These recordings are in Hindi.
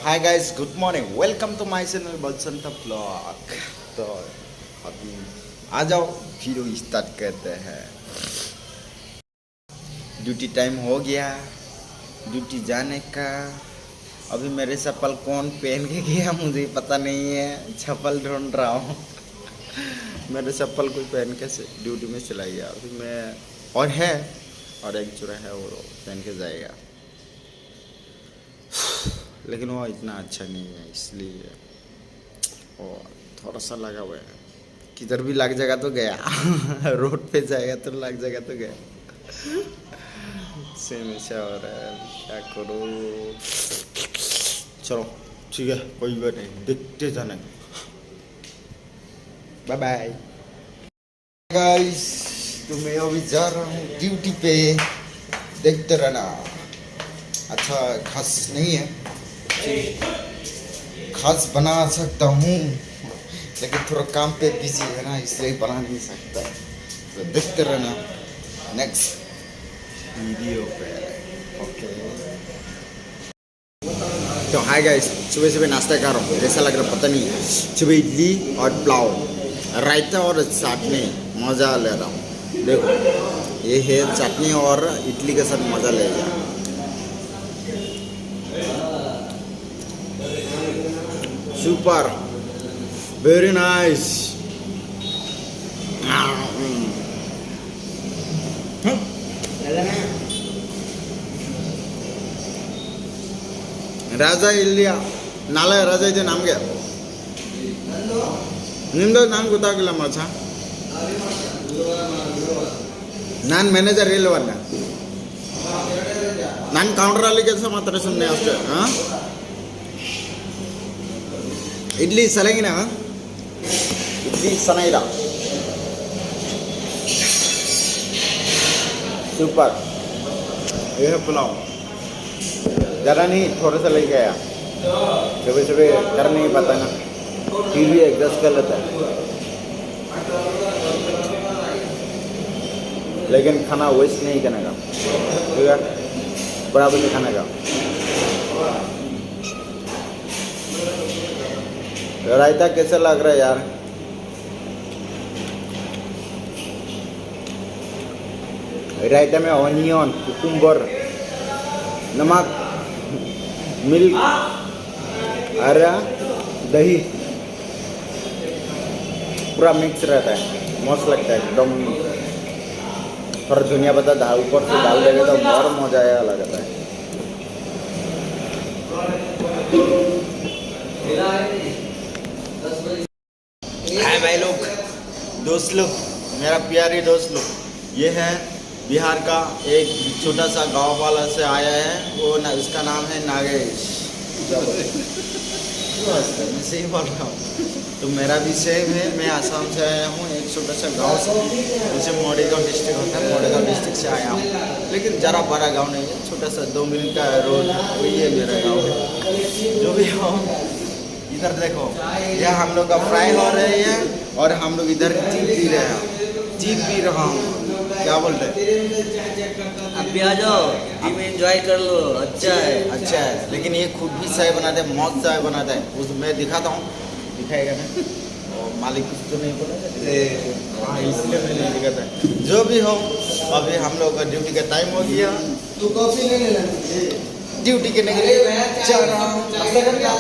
Hi guys, good morning, welcome to my channel Basant blog. तो अभी आ जाओ, वीडियो स्टार्ट करते हैं। ड्यूटी टाइम हो गया, ड्यूटी जाने का। अभी मेरे चप्पल कौन पहन के गया मुझे पता नहीं है, चप्पल ढूंढ रहा हूँ। मेरे चप्पल कोई पहन के ड्यूटी में चला गया। अभी मैं और एक चूरा है वो पहन के जाएगा, लेकिन वो इतना अच्छा नहीं है, इसलिए वो थोड़ा सा लगा हुआ है। किधर भी लग जाएगा तो गया। रोड पे जाएगा तो लग जाएगा तो गया। सेम ऐसा हो रहा है, क्या करूँ। चलो ठीक है, कोई बात नहीं, देखते जाना। Bye bye guys. तो मैं अभी जा रहा हूँ ड्यूटी पे, देखते रहना। अच्छा खास नहीं है, खास बना सकता हूँ, लेकिन थोड़ा काम पे बिजी है ना, इसलिए बना नहीं सकता। तो देखते रहना नेक्स्ट वीडियो पे। ओके। तो हाय गाइस, सुबह सुबह नाश्ता कर रहा हूँ, कैसा लग रहा पता नहीं है। सुबह इडली और पुलाव, रायता और चटनी, मज़ा ले रहा हूँ। देखो ये है चटनी और इडली के साथ मज़ा ले गया। Super, very nice. राजा इलिया नाले राजा ಇದೆ ನಮಗೆ ನಿಂದು ನಾನು ಗೊತ್ತಾಗಿಲ್ಲ ಮಚ್ಚ, ನಾನು ಮ್ಯಾನೇಜರ್ ಇಲ್ಲವನ್ನ, ನಾನು ಕೌಂಟ್ರಲ್ಲಿ ಕೆಲಸ ಮಾಡ್ತಾರೆ ಸುಮ್ಮನೆ ಅಷ್ಟೇ. ಇಡ್ಲಿ ಸಲಂಗಿನ इडली सनाइरा सुपर। ये है पुलाव, ज़्यादा नहीं, थोड़ा सा लेके आया। सुबह सुबह कर नहीं पाता ना, टीवी एडजस्ट कर लेता है, लेकिन खाना वेस्ट नहीं करने का, ठीक है, बराबर से खाने का। रायता कैसा लग रहा है यार? रायता में ऑनियन, कुकुम्बर, नमक, मिल्क और दही पूरा मिक्स रहता है, मस्त लगता है एकदम। थोड़ा धनिया पत्ता दाल ऊपर से डाल देगा तो और मजा आया लगता है। हाय भाई लोग, दोस्त लोग, मेरा प्यारी दोस्त लोग, ये है बिहार का एक छोटा सा गांव वाला से आया है, वो उसका नाम है नागेश। मैं सही बोल रहा हूँ। तो मेरा भी सेम है, मैं आसाम से आया हूँ, एक छोटा सा गांव से, जैसे मोड़ेगांव डिस्ट्रिक्ट होता है, मोड़ेगांव डिस्ट्रिक्ट से आया हूँ, लेकिन ज़रा बड़ा गांव नहीं है, छोटा सा 2 मिनट का रोड, वही है मेरा गाँव। जो भी हो, इधर देखो, यह हम लोग का फ्राई हो रही है और हम लोग इधर टी पी रहे हैं, टी पी रहा हूँ। क्या बोलते हैं? अब भी आ जाओ, टी में एंजॉय कर लो, अच्छा है। अच्छा है, लेकिन ये खुद भी चाय बनाते हैं, मौत चाय बनाता है, उस मैं दिखाता हूँ, दिखाएगा ना, और मालिक कुछ तो नहीं बोला, हाँ इसलिए मैं नहीं दिखाता। जो भी हो, अभी हम लोग का ड्यूटी का टाइम हो गया, तू कॉफी ले लेना, ड्यूटी करने के लिए जा रहा हूँ। नाश्ता हो गया,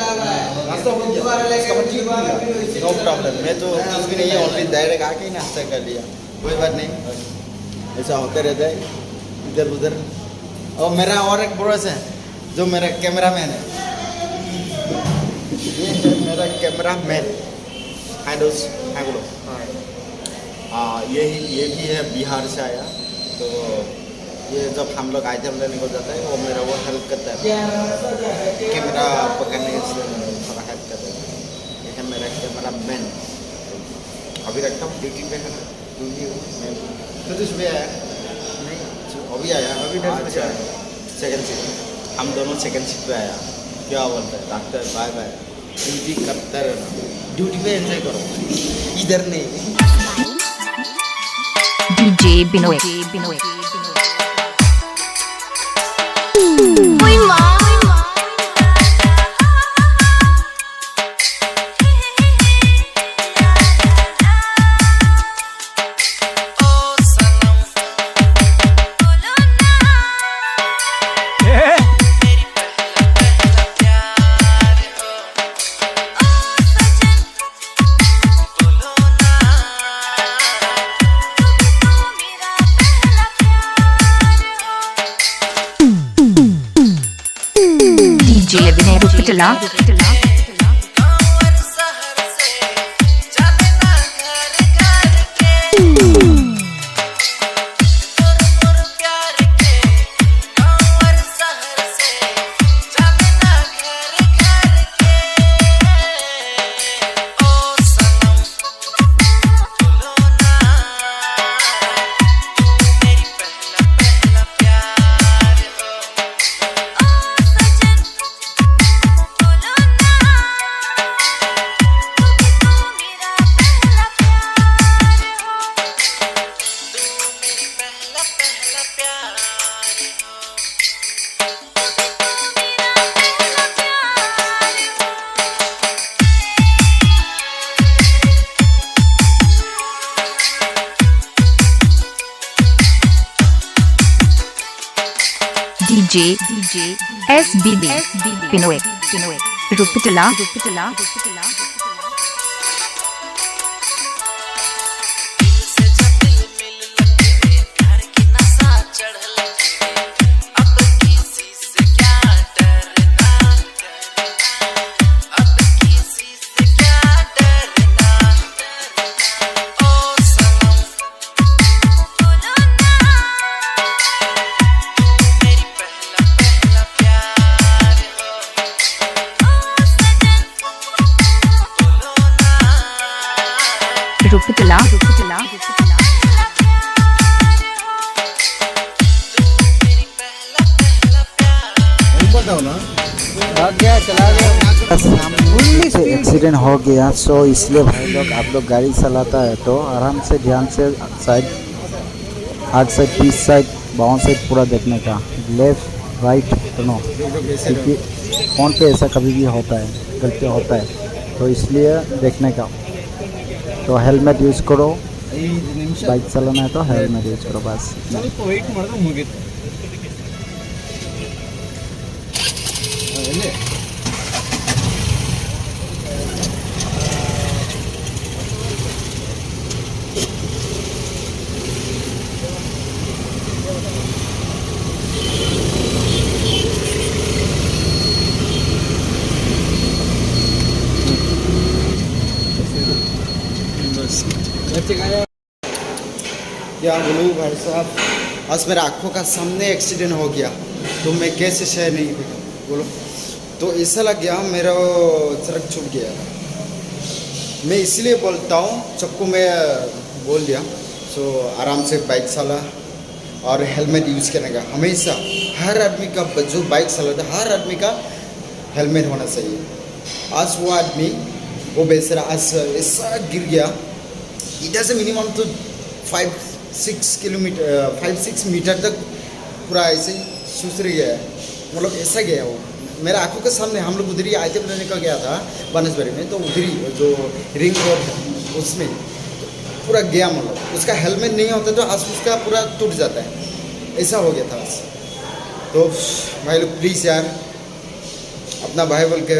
नो प्रॉब्लम, मैं तो कुछ भी नहीं है, ऑलरेडी डायरेक्ट आके ही नाश्ता कर लिया, कोई बात नहीं, ऐसा होते रहता है इधर उधर। और मेरा और एक ब्रोस है जो मेरा कैमरा मैन है, ये है मेरा कैमरा मैन। हाय दोस्त, हाय बोलो। हाँ ये भी है, बिहार से आया। तो ये जब हम लोग आइटम लेने को जाता है, वो मेरा वो हेल्प करता है, कैमरा पकड़ने से थोड़ा हेल्प करता है। ये है मेरा कैमरा मैन। अभी रखता हूँ ड्यूटी पे है ना, तो सुबह आया नहीं, अभी आया, अभी अच्छा सेकंड शिफ्ट, हम दोनों सेकंड शिफ्ट पे आया। क्या बोलता है डॉक्टर, बाय बाय, ड्यूटी करता रहना, ड्यूटी पे एंजॉय करो, इधर नहीं। DJ Binoy. है रुपटला। DJ SBB Pinoy रुपटला। रुपटला। बताओ ना। भाग गया, चला गया। से एक्सीडेंट हो गया, सो इसलिए भाई लोग आप लोग गाड़ी चलाता है तो आराम से ध्यान से साइड, आठ साइड, 20 साइड, बाउं साइड पूरा देखने का, लेफ्ट राइट दोनों, क्योंकि फोन पे ऐसा कभी भी होता है, गलती होता है, तो इसलिए देखने का। तो हेलमेट यूज़ करो, बाइक चलाना है तो हेलमेट यूज़ करो बस। क्या बोलूँ भाई साहब, आज मेरा आँखों का सामने एक्सीडेंट हो गया, तो मैं कैसे सह नहीं बोलो। तो ऐसा लग गया मेरा सड़क छूट गया। मैं इसलिए बोलता हूँ, सबको मैं बोल दिया, सो आराम से बाइक चला और हेलमेट यूज़ करने का हमेशा। हर आदमी का जो बाइक चलाता है, हर आदमी का हेलमेट होना चाहिए। आज वो आदमी, वो बेचारा आज ऐसा गिर गया, इधर से मिनिमम तो 5-6 मीटर तक पूरा ऐसे सुसर गया है, मतलब ऐसा गया वो मेरा आंखों के सामने। हम लोग उधर ही आइटम लेने का गया था बनसबरी में, तो उधर ही जो रिंग रोड है उसमें तो पूरा गया, मतलब उसका हेलमेट नहीं होता तो आज उसका पूरा टूट जाता है, ऐसा हो गया था आज। तो भाई लोग प्लीज़ यार, अपना भाई बोल के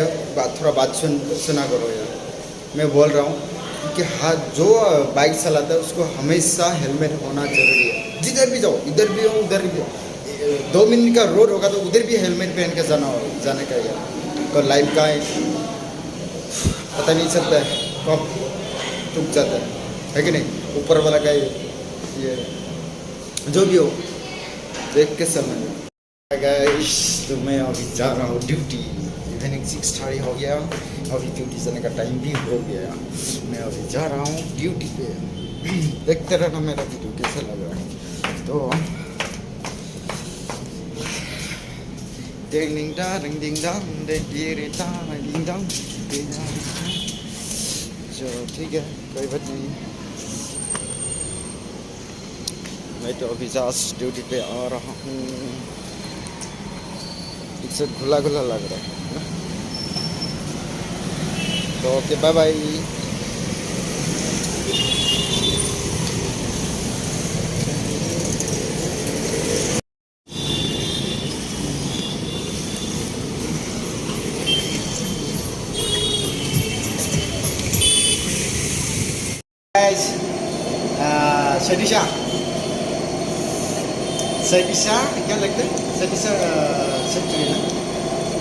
थोड़ा बात सुना करो यार। मैं बोल रहा हूँ कि हाँ, जो बाइक चलाता है उसको हमेशा हेलमेट होना जरूरी है। जिधर भी जाओ, इधर भी हो उधर भी हो, 2 मिनट का रोड होगा तो उधर भी हेलमेट पहन के जाने का यार। तो लाइफ का पता नहीं चलता है कब टूट जाता है कि नहीं। ऊपर वाला का ये जो भी हो देख के चलना। गाइस, तो मैं अभी जा रहा हूँ ड्यूटी। इवनिंग 6:30 हो गया, अभी ड्यूटी जाने का टाइम भी हो गया। मैं अभी जा रहा हूँ ड्यूटी पे। देखते रहना मेरा वीडियो कैसा लग रहा है। तो चलो ठीक है, कोई बात नहीं। मैं तो अभी जस्ट ड्यूटी पे आ रहा हूँ। इससे घुला घुला लग रहा है। तो okay, bye bye. Satisha, Satisha क्या लगता है? सतीशा सेक्टर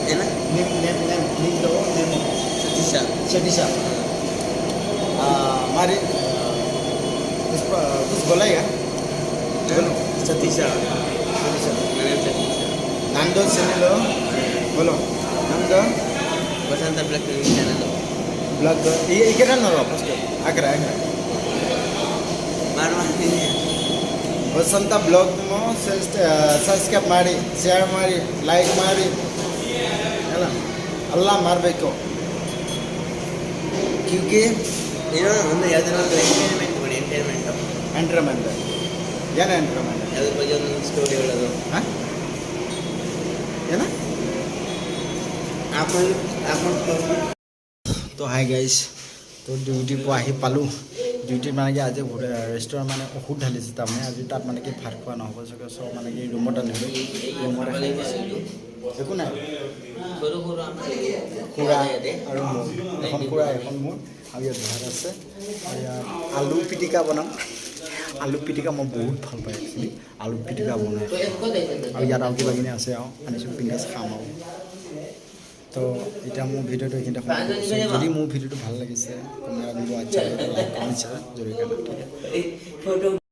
है ना? नेम तो नेम Satisha. Sadisha. Mari कुछ बोलेगा? बोलो Satisha. Sadisha. My name is Satisha. Nando Senilo. बोलो Nando Basanta Black TV channel. Blog ये क्या ना रो फर्स्ट आकरा Marwani. वसंत ब्लॉग में सब्सक्राइब मारी शेयर मारी लाइक मारी है ना अल्लाह मार बेको क्योंकि ಒಂದು ಯಾವ್ದಾದ್ರು ಎಂಟರ್ಟೈನ್ಮೆಂಟ್ ಮಾಡಿ ಎಂಟರ್ಟೈನ್ಮೆಂಟ್ एंटरमेंट ಏನು एंटरमेंट ಅದ್ರ ಬಗ್ಗೆ ಒಂದು ಸ್ಟೋರಿ ಹೇಳೋದು हाँ है ना तो हाय गाइस तो डिউটি পৰা আহি পালোঁ ডিউটিত মানে কি আজি ৰেষ্টুৰেণ্ট মানে ঔষধ ঢালিছে তাৰমানে আজি তাত মানে কি ভাত খোৱা নহ'ব চাগে চব মানে কি ৰুমত আনিলোঁ ৰুমত একো নাই সৰু সৰু আমাৰ খুৰা আৰু মোৰ এখন খুৰা এখন মোৰ আৰু ইয়াত ভাত আছে আৰু ইয়াত আলু পিটিকা বনাম আলু পিটিকা মই বহুত ভাল পাই একচুৱেলি আলু পিটিকা বনাই আৰু ইয়াত আৰু কিবা কিনি আছে আৰু আনিছোঁ পিঁয়াজ খাম আৰু তো এতিয়া মোৰ ভিডিঅ'টো এইখিনিতে সমাপ্ত কৰিছোঁ যদি মোৰ ভিডিঅ'টো ভাল লাগিছে কমেণ্ট দিব আচ্ছা লাইক কমেণ্ট জৰুৰী